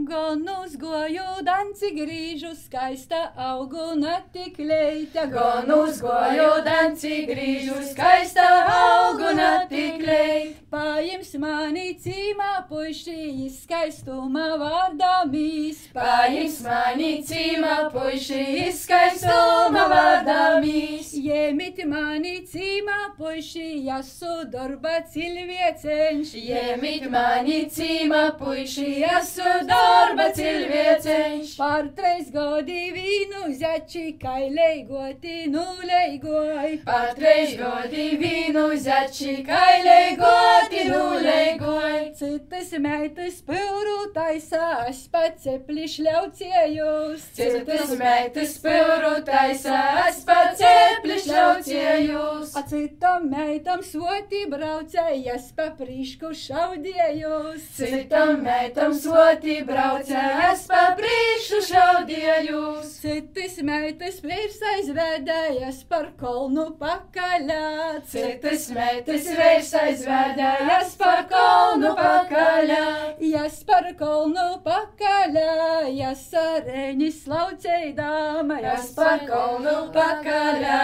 Gan uzgoju danci grīžu, skaista augu natikleita. Gan uzgoju danci grīžu, skaista augu natikleita. Paims mani cīmā puiši, izskaistuma vārdamīs. Paims mani cīmā puiši, izskaistuma vārdamīs. Jemit mani cīmā puiši, jasu darba cilvieceņš. Jemit mani cīmā puiši, jasu darba cilvieceņš. Par 3 godi vīnu zači, kaileigoti nuleigoj. Par 3 godi vīnu zači, kaileigoti nuleigoj. Citas meitas pūru taisa, es pats cepli šļauciejos. Citas meitas pūru taisa, es pats cepli šļauciejos. A citam meitam soti braucēja, es pa prīšku šaudiejos. Citam meitam soti braucēja, es pa prīšku šaudiejos. Citas meitas vīrs aizvēdēja, es par kolnu pakaļā. Citas meitas vīrs aizvēdēja, es par kolnu pakaļā. Jas par kolnu pakaļā, jas areņi slauceidāma. Jas par kolnu pakaļā.